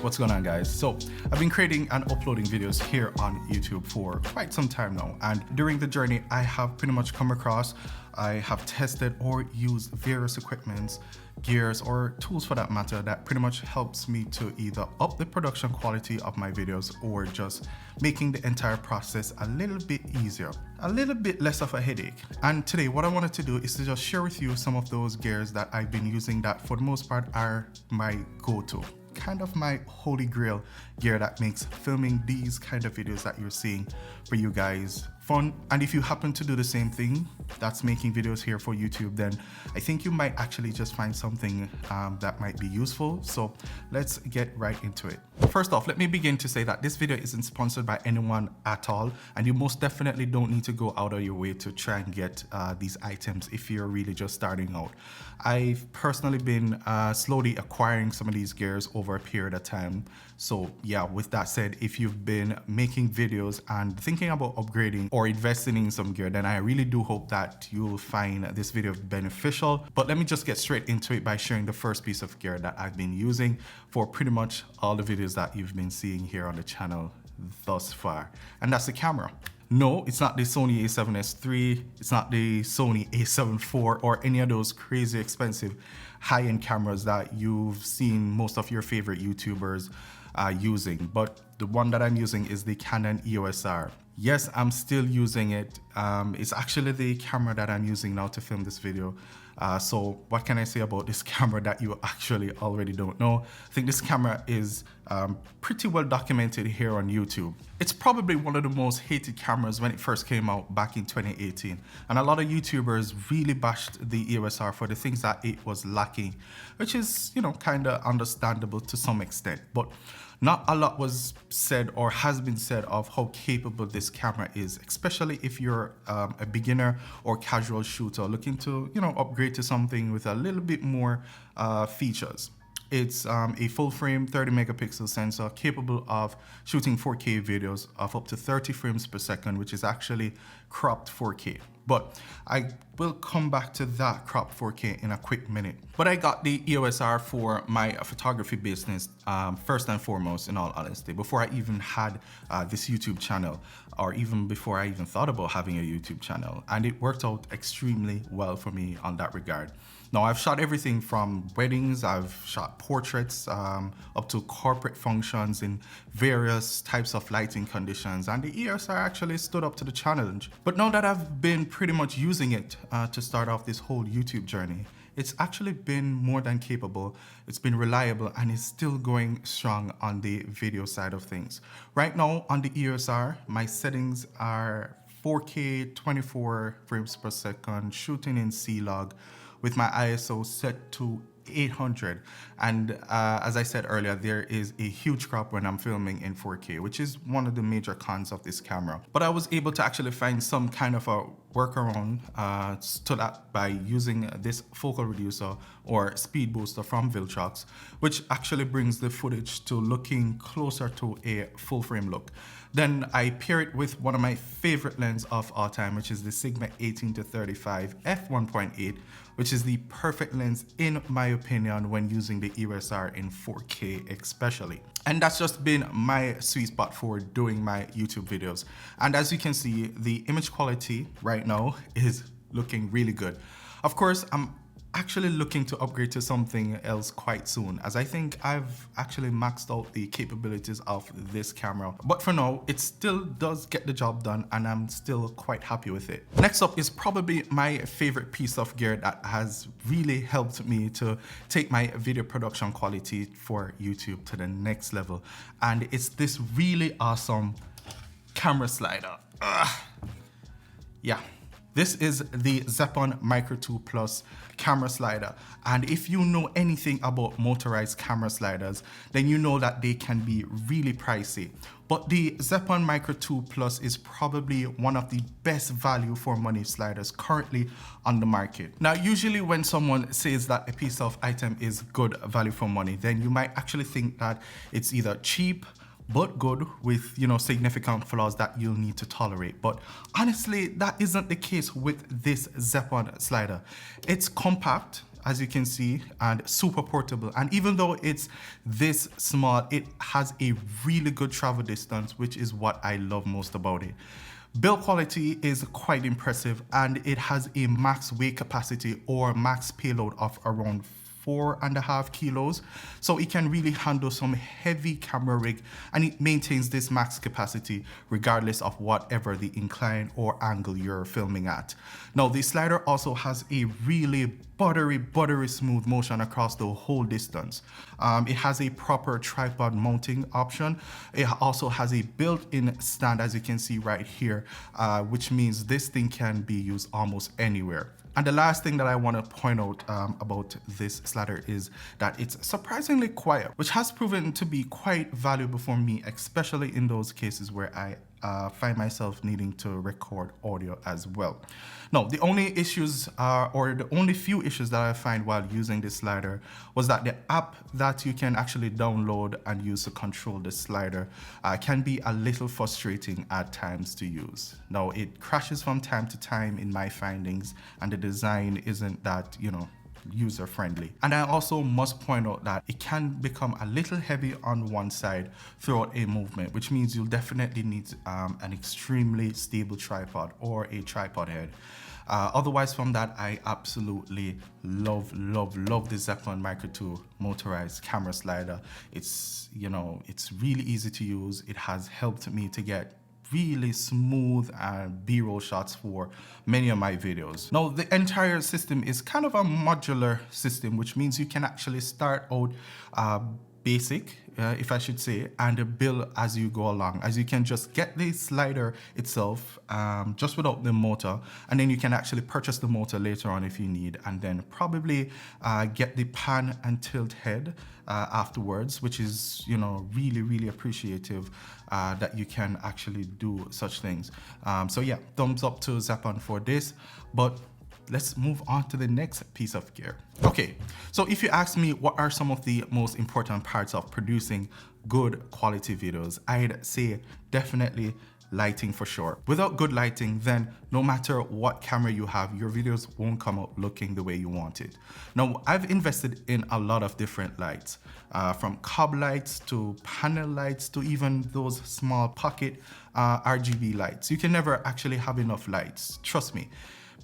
What's going on, guys? So I've been creating and uploading videos here on YouTube for quite some time now, and during the journey I have pretty much come across, I have tested or used various equipments, gears, or tools for that matter that pretty much helps me to either up the production quality of my videos or just making the entire process a little bit easier, a little bit less of a headache. And today what I wanted to do is to just share with you some of those gears that I've been using that for the most part are my go-to, kind of my holy grail gear that makes filming these kind of videos that you're seeing for you guys fun. And if you happen to do the same thing, that's making videos here for YouTube, then I think you might actually just find something that might be useful. So let's get right into it. First off, let me begin to say that this video isn't sponsored by anyone at all, and you most definitely don't need to go out of your way to try and get these items if you're really just starting out. I've personally been slowly acquiring some of these gears over a period of time. So yeah, with that said, if you've been making videos and thinking about upgrading or investing in some gear, then I really do hope that you'll find this video beneficial. But let me just get straight into it by sharing the first piece of gear that I've been using for pretty much all the videos that you've been seeing here on the channel thus far. And that's the camera. No, it's not the Sony a7S III, it's not the Sony a7 IV or any of those crazy expensive high-end cameras that you've seen most of your favorite YouTubers using. But the one that I'm using is the Canon EOS R. Yes, I'm still using it. It's actually the camera that I'm using now to film this video. So what can I say about this camera that you actually already don't know? I think this camera is pretty well documented here on YouTube. It's probably one of the most hated cameras when it first came out back in 2018. And a lot of YouTubers really bashed the EOS R for the things that it was lacking, which is, you know, kind of understandable to some extent. But not a lot was said or has been said of how capable this camera is, especially if you're a beginner or casual shooter looking to, you know, upgrade to something with a little bit more features. It's a full frame 30 megapixel sensor capable of shooting 4K videos of up to 30 frames per second, which is actually cropped 4K. But I will come back to that cropped 4K in a quick minute. But I got the EOS R for my photography business first and foremost, in all honesty, before I even had this YouTube channel, or even before I even thought about having a YouTube channel. And it worked out extremely well for me on that regard. Now, I've shot everything from weddings, I've shot portraits, up to corporate functions in various types of lighting conditions, and the EOS R actually stood up to the challenge. But now that I've been pretty much using it to start off this whole YouTube journey, it's actually been more than capable, it's been reliable, and it's still going strong on the video side of things. Right now on the EOS R, my settings are 4K 24 frames per second, shooting in C-Log, with my ISO set to 800. And as I said earlier, there is a huge crop when I'm filming in 4K, which is one of the major cons of this camera. But I was able to actually find some kind of a workaround to that by using this focal reducer or speed booster from Viltrox, which actually brings the footage to looking closer to a full frame look. Then I pair it with one of my favorite lenses of all time, which is the Sigma 18-35 f1.8, which is the perfect lens in my opinion when using the EOS R in 4K especially. And that's just been my sweet spot for doing my YouTube videos. And as you can see, the image quality right now is looking really good. Of course, I'm actually looking to upgrade to something else quite soon, as I think I've actually maxed out the capabilities of this camera. But for now, it still does get the job done, and I'm still quite happy with it. Next up is probably my favorite piece of gear that has really helped me to take my video production quality for YouTube to the next level. And it's this really awesome camera slider. Yeah. This is the Zeppon Micro 2 Plus camera slider, and if you know anything about motorized camera sliders, then you know that they can be really pricey. But the Zeppon Micro 2 Plus is probably one of the best value for money sliders currently on the market. Now, usually when someone says that a piece of item is good value for money, then you might actually think that it's either cheap, but good with, you know, significant flaws that you'll need to tolerate. But honestly, that isn't the case with this Zeppon slider. It's compact, as you can see, and super portable. And even though it's this small, it has a really good travel distance, which is what I love most about it. Build quality is quite impressive, and it has a max weight capacity or max payload of around 4.5 kilos, so it can really handle some heavy camera rig, and it maintains this max capacity regardless of whatever the incline or angle you're filming at. Now the slider also has a really buttery smooth motion across the whole distance. It has a proper tripod mounting option. It also has a built-in stand, as you can see right here, which means this thing can be used almost anywhere. And the last thing that I want to point out about this slider is that it's surprisingly quiet, which has proven to be quite valuable for me, especially in those cases where I find myself needing to record audio as well. Now, the only issues or the only few issues that I find while using this slider was that the app that you can actually download and use to control the slider can be a little frustrating at times to use. Now, it crashes from time to time in my findings, and the design isn't that, user friendly. And I also must point out that it can become a little heavy on one side throughout a movement, which means you'll definitely need an extremely stable tripod or a tripod head. Otherwise from that, I absolutely love the Zeppelin Micro 2 motorized camera slider. It's really easy to use. It has helped me to get really smooth B-roll shots for many of my videos. Now, the entire system is kind of a modular system, which means you can actually start out basic, if I should say, and build as you go along. As you can just get the slider itself just without the motor, and then you can actually purchase the motor later on if you need, and then probably get the pan and tilt head afterwards, which is really appreciative that you can actually do such things. So yeah, thumbs up to Zeppelin for this. But let's move on to the next piece of gear. Okay, so if you ask me what are some of the most important parts of producing good quality videos, I'd say definitely lighting for sure. Without good lighting, then no matter what camera you have, your videos won't come out looking the way you want it. Now, I've invested in a lot of different lights, from cob lights to panel lights to even those small pocket RGB lights. You can never actually have enough lights, trust me.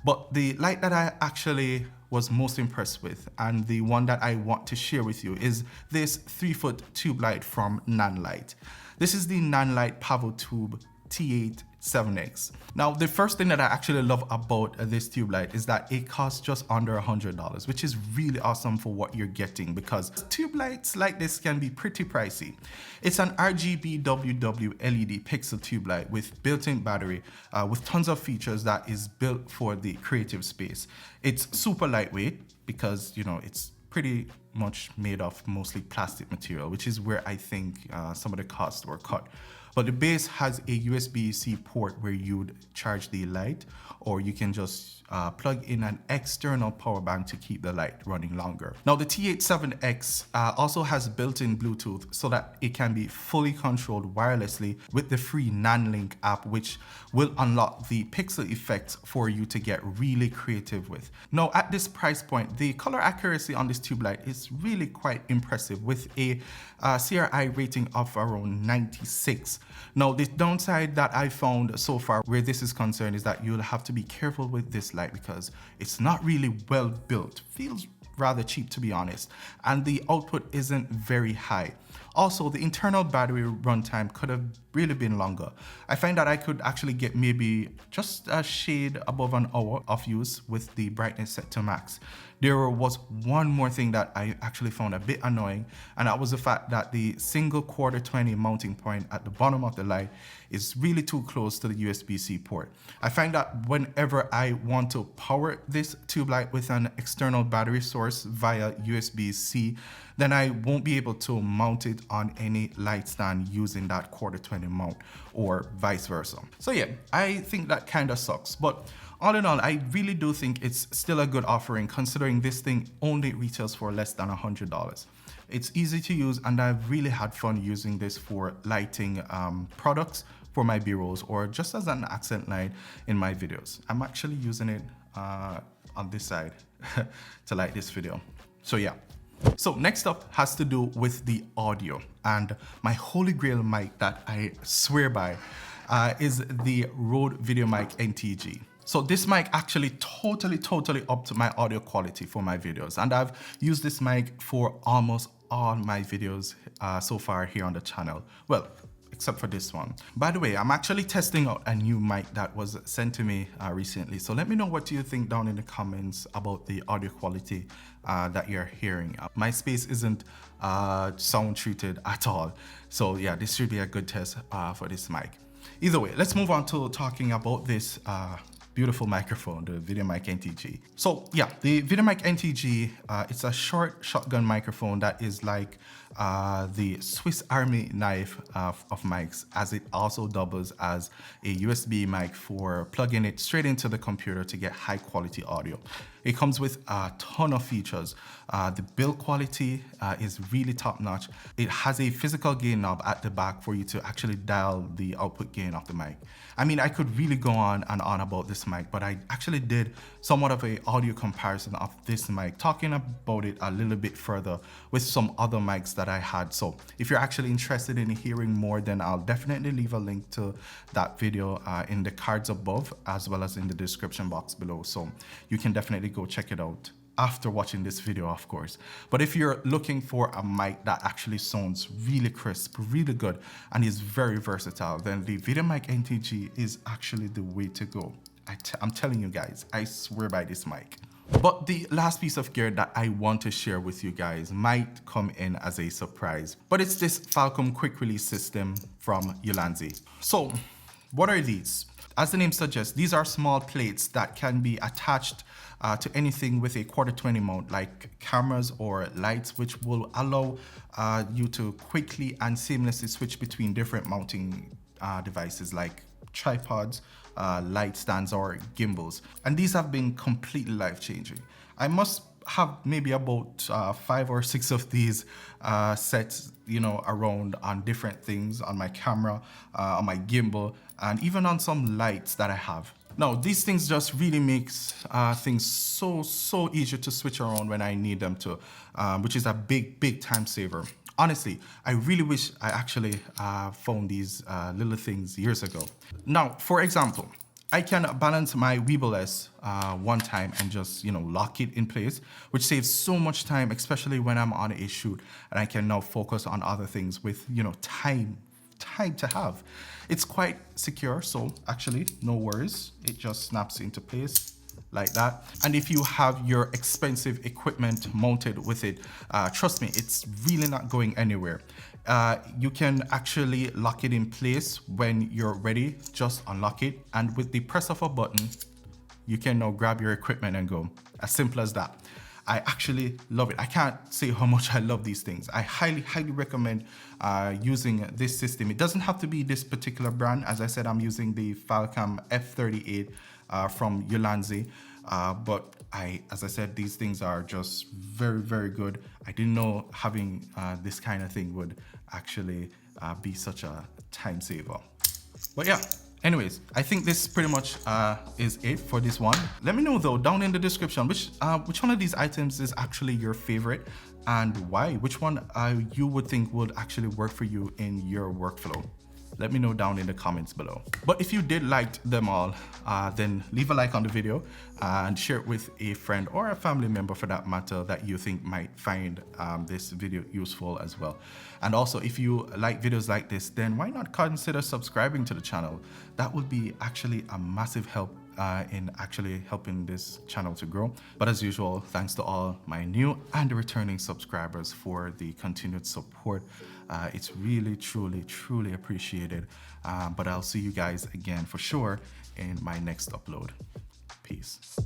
But the light that I actually was most impressed with, and the one that I want to share with you, is this 3-foot tube light from Nanlite. This is the Nanlite Pavo Tube T8 7X. Now, the first thing that I actually love about this tube light is that it costs just under $100, which is really awesome for what you're getting, because tube lights like this can be pretty pricey. It's an RGB WW LED pixel tube light with built-in battery, with tons of features that is built for the creative space. It's super lightweight because, it's pretty much made of mostly plastic material, which is where I think some of the costs were cut. But the base has a USB-C port where you'd charge the light, or you can just plug in an external power bank to keep the light running longer. Now, the T87X also has built-in Bluetooth so that it can be fully controlled wirelessly with the free NanLink app, which will unlock the pixel effects for you to get really creative with. Now, at this price point, the color accuracy on this tube light is really quite impressive, with a CRI rating of around 96. Now, the downside that I found so far where this is concerned is that you'll have to be careful with this light because it's not really well built. Feels rather cheap, to be honest, and the output isn't very high. Also, the internal battery runtime could have really been longer. I find that I could actually get maybe just a shade above an hour of use with the brightness set to max. There was one more thing that I actually found a bit annoying, and that was the fact that the single quarter 20 mounting point at the bottom of the light is really too close to the USB-C port. I find that whenever I want to power this tube light with an external battery source via USB-C, then I won't be able to mount it on any light stand using that quarter 20 mount, or vice versa. So yeah, I think that kind of sucks, but all in all, I really do think it's still a good offering considering this thing only retails for less than $100. It's easy to use, and I've really had fun using this for lighting products for my B-rolls, or just as an accent light in my videos. I'm actually using it on this side to like this video. So yeah. So next up has to do with the audio, and my holy grail mic that I swear by is the Rode VideoMic NTG. So this mic actually totally upped my audio quality for my videos, and I've used this mic for almost all my videos so far here on the channel. Well, except for this one. By the way, I'm actually testing out a new mic that was sent to me recently. So let me know what you think down in the comments about the audio quality that you're hearing. My space isn't sound treated at all. So yeah, this should be a good test for this mic. Either way, let's move on to talking about this beautiful microphone, the VideoMic NTG. So yeah, the VideoMic NTG, it's a short shotgun microphone that is like the Swiss Army knife of mics, as it also doubles as a USB mic for plugging it straight into the computer to get high quality audio. It comes with a ton of features. The build quality is really top notch. It has a physical gain knob at the back for you to actually dial the output gain of the mic. I mean, I could really go on and on about this mic, but I actually did somewhat of a audio comparison of this mic, talking about it a little bit further with some other mics that I had. So if you're actually interested in hearing more, then I'll definitely leave a link to that video in the cards above, as well as in the description box below. So you can definitely go check it out after watching this video, of course. But if you're looking for a mic that actually sounds really crisp, really good, and is very versatile, then the VideoMic NTG is actually the way to go. I'm telling you guys, I swear by this mic. But the last piece of gear that I want to share with you guys might come in as a surprise, but it's this Falcon quick release system from Ulanzi. So what are these? As the name suggests, these are small plates that can be attached to anything with a 1/4-20 mount, like cameras or lights, which will allow you to quickly and seamlessly switch between different mounting devices like tripods, light stands, or gimbals. And these have been completely life-changing. I must have maybe about 5 or 6 of these sets, you know, around on different things, on my camera, on my gimbal, and even on some lights that I have. Now, these things just really makes things so easy to switch around when I need them to, which is a big time saver. Honestly, I really wish I actually found these little things years ago. Now, for example, I can balance my Weeble S one time and just, you know, lock it in place, which saves so much time, especially when I'm on a shoot and I can now focus on other things with, you know, time to have. It's quite secure, so actually no worries. It just snaps into place like that. And if you have your expensive equipment mounted with it, trust me, it's really not going anywhere. You can actually lock it in place when you're ready. Just unlock it, and with the press of a button, you can now grab your equipment and go. As simple as that. I actually love it. I can't say how much I love these things. I highly recommend using this system. It doesn't have to be this particular brand. As I said, I'm using the Falcon F38 from Ulanzi. But as I said, these things are just very good. I didn't know having this kind of thing would actually be such a time saver. But yeah. Anyways, I think this pretty much is it for this one. Let me know though down in the description which one of these items is actually your favorite and why. Which one you would think would actually work for you in your workflow. Let me know down in the comments below. But if you did like them all, then leave a like on the video and share it with a friend or a family member for that matter that you think might find this video useful as well. And also, if you like videos like this, then why not consider subscribing to the channel? That would be actually a massive help in actually helping this channel to grow. But as usual, thanks to all my new and returning subscribers for the continued support. It's really, truly appreciated. But I'll see you guys again for sure in my next upload. Peace.